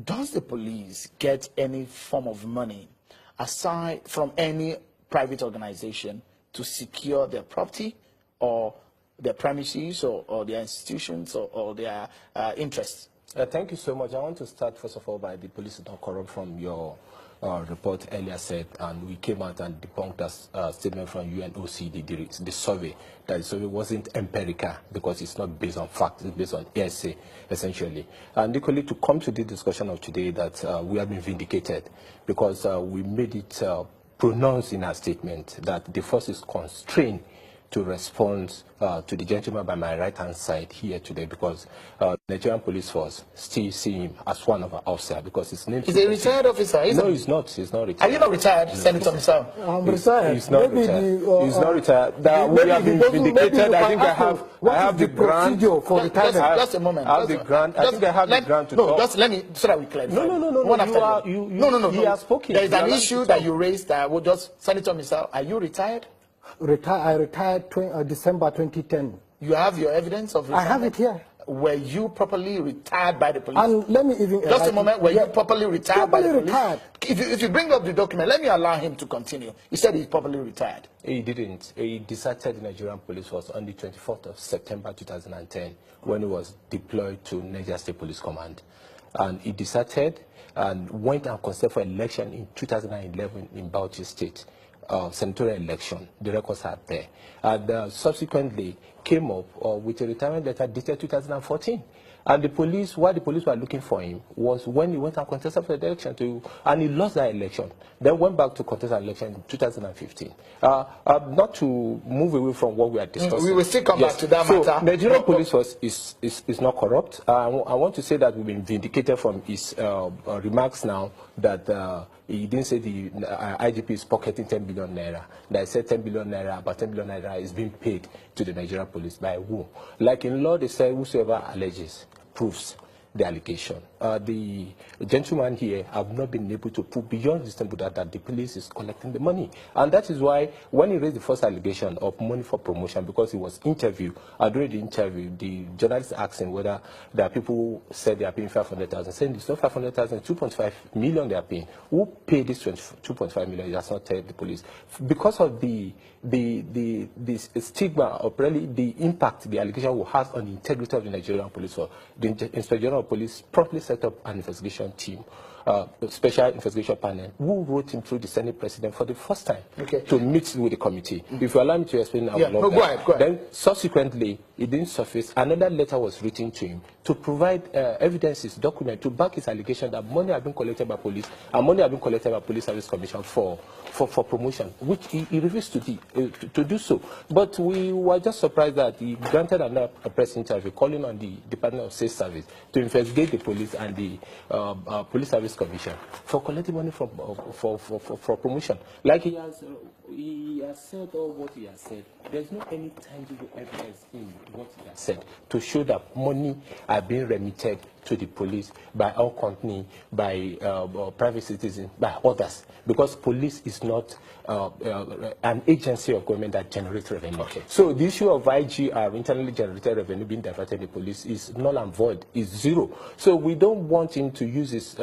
Does the police get any form of money aside from any private organization to secure their property or their premises or their institutions or their interests? Thank you so much. I want to start, first of all, by the police is not corrupt from your report earlier said, and we came out and debunked a statement from UNOCD, the survey, that the survey wasn't empirical because it's not based on facts, it's based on hearsay, essentially. And equally, to come to the discussion of today, that we have been vindicated because we made it pronounced in our statement that the force is constrained to respond to the gentleman by my right-hand side here today, because the Nigerian police force still see him as one of our officers because his name is a retired officer. No, he's not. He's not retired. Are you not retired, Senator Misau? I'm retired. He's not retired. He's not retired. We have been vindicated. I think I have the grant for retirement. Just a moment. I have the grant. I think I have the grant to talk. No, just let me, so that we clarify. No. He has spoken. There is an issue that you raised. Senator Misau, are you retired? I retired December 2010. You have your evidence of retirement? I have it here. Were you properly retired by the police? And let me even... Just a moment. Were you properly retired by the police? If you bring up the document, let me allow him to continue. He said he's properly retired. He didn't. He deserted the Nigerian police force on the 24th of September 2010 when he was deployed to Niger State Police Command. And he deserted and went and contested for election in 2011 in Bauchi State. Senatorial election, the records are there, and subsequently came up with a retirement letter dated 2014. And the police, why the police were looking for him was when he went and contested for the election, and he lost that election. Then went back to contest an election in 2015. Not to move away from what we are discussing. We will still come back to that matter. Nigerian police force is not corrupt. I want to say that we've been vindicated from his remarks now that he didn't say the IGP is pocketing 10 billion naira. That he said 10 billion naira, but 10 billion naira is being paid to the Nigerian police by who? Like in law, they say whosoever alleges proves the allegation. The gentleman here have not been able to prove beyond reasonable doubt that the police is collecting the money. And that is why when he raised the first allegation of money for promotion, because he was interviewed, during the interview, the journalist asked him whether there are people who said they are paying 500,000, saying it's not 500,000, 2.5 million they are paying. Who paid this 2.5 million? He has not told the police. Because of the stigma, or really the impact the allegation will have on the integrity of the Nigerian police force, the Inspector General of Police promptly set up an investigation team, special investigation panel, who wrote him through the Senate President for the first time to meet with the committee. If you allow me to explain, I will go ahead. Then subsequently, it didn't surface. Another letter was written to him to provide evidences, documents, to back his allegation that money had been collected by police, and money had been collected by Police Service Commission for promotion, which he refused to do so. But we were just surprised that he granted a press interview calling on the Department of State Service to investigate the police and the Police Service Commission for collecting money for promotion. Like he has said all what he has said. There's no any tangible evidence in what he has said to show that money are being remitted to the police by our company, by private citizens, by others, because police is not an agency of government that generates revenue. So the issue of IGR, internally generated revenue, being diverted to the police is null and void, is zero. So we don't want him to use his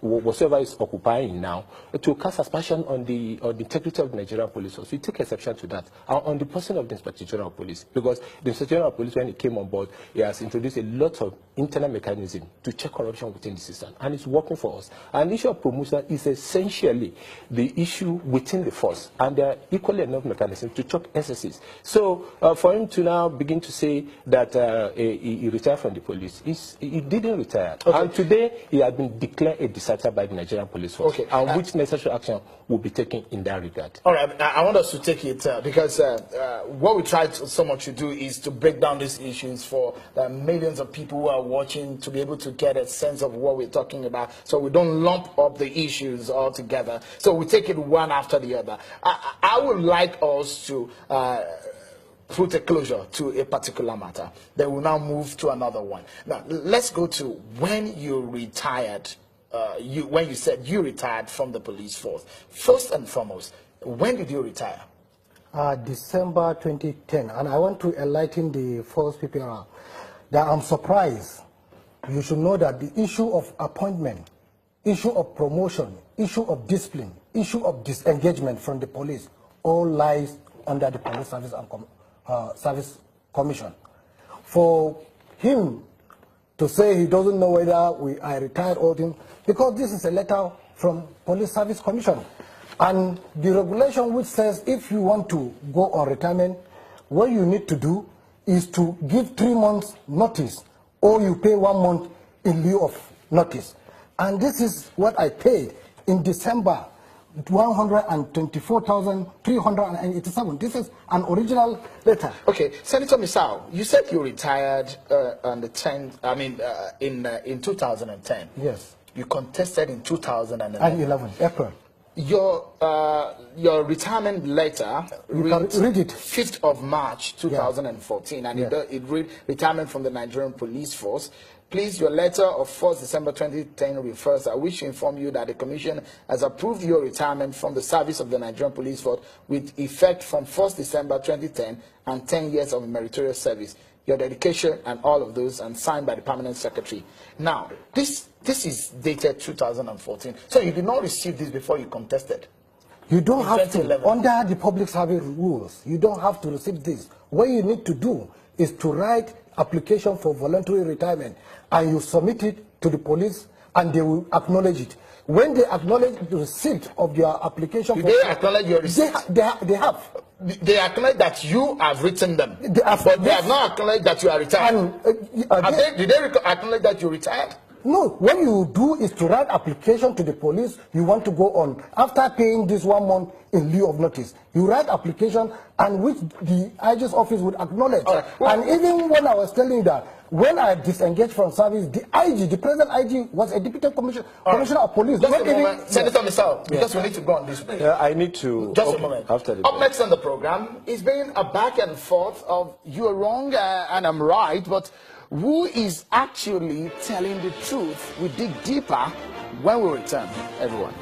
whatever is occupying now to cast aspersion on the integrity of the Nigerian police force. We take exception to that, on the person of the Inspector General of Police, because the Inspector General of Police, when he came on board, he has introduced a lot of internal mechanisms to check corruption within the system, and it's working for us. And the issue of promotion is essentially the issue within the force, and there are equally enough mechanisms to check excesses. So for him to now begin to say that he retired from the police, he didn't retire. And today he has been declared a deserter by the Nigerian police force, and which necessary action will be taken in that regard. All right, I want us to take it because what we try so much to do is to break down these issues for the millions of people who are watching, to be able to get a sense of what we're talking about, so we don't lump up the issues all together. So we take it one after the other. I would like us to put a closure to a particular matter. Then we'll now move to another one. Now, let's go to when you retired. When you said you retired from the police force. First and foremost, when did you retire? December 2010. And I want to enlighten the force people around that I'm surprised you should know that the issue of appointment, issue of promotion, issue of discipline, issue of disengagement from the police all lies under the Police Service and Service Commission. For him to say he doesn't know whether I retired or him, because this is a letter from Police Service Commission. And the regulation which says if you want to go on retirement, what you need to do is to give 3 months notice, or you pay 1 month in lieu of notice. And this is what I paid in December, 124,387. This is an original letter. Okay, Senator Misau, you said you retired on the 10th, in 2010. Yes. You contested in 2011. April. Your retirement letter read it. 5th of March 2014, and it read retirement from the Nigerian Police Force. Please, your letter of 4th December 2010 refers, I wish to inform you that the Commission has approved your retirement from the service of the Nigerian Police Force with effect from 1st December 2010 and 10 years of meritorious service. Your dedication and all of those, and signed by the Permanent Secretary. Now, this is dated 2014. So you did not receive this before you contested? You don't have to, under the public service rules, you don't have to receive this. What you need to do is to write application for voluntary retirement, and you submit it to the police, and they will acknowledge it. When they acknowledge the receipt of your application, they acknowledge your receipt? They have. They acknowledge that you have written them, but they have not acknowledged that you are retired. Did they acknowledge that you retired? No, what you do is to write application to the police. You want to go on. After paying this 1 month in lieu of notice, you write application, and which the IG's office would acknowledge. Right. Well, and even when I was telling you that, when I disengaged from service, the IG, the present IG, was a deputy commissioner of police. Just a moment, Senator Misau, because we need to go on this way. I need to... Just a moment. After the Up next on the program is being a back and forth of you're wrong and I'm right, but who is actually telling the truth? We dig deeper when we return, everyone.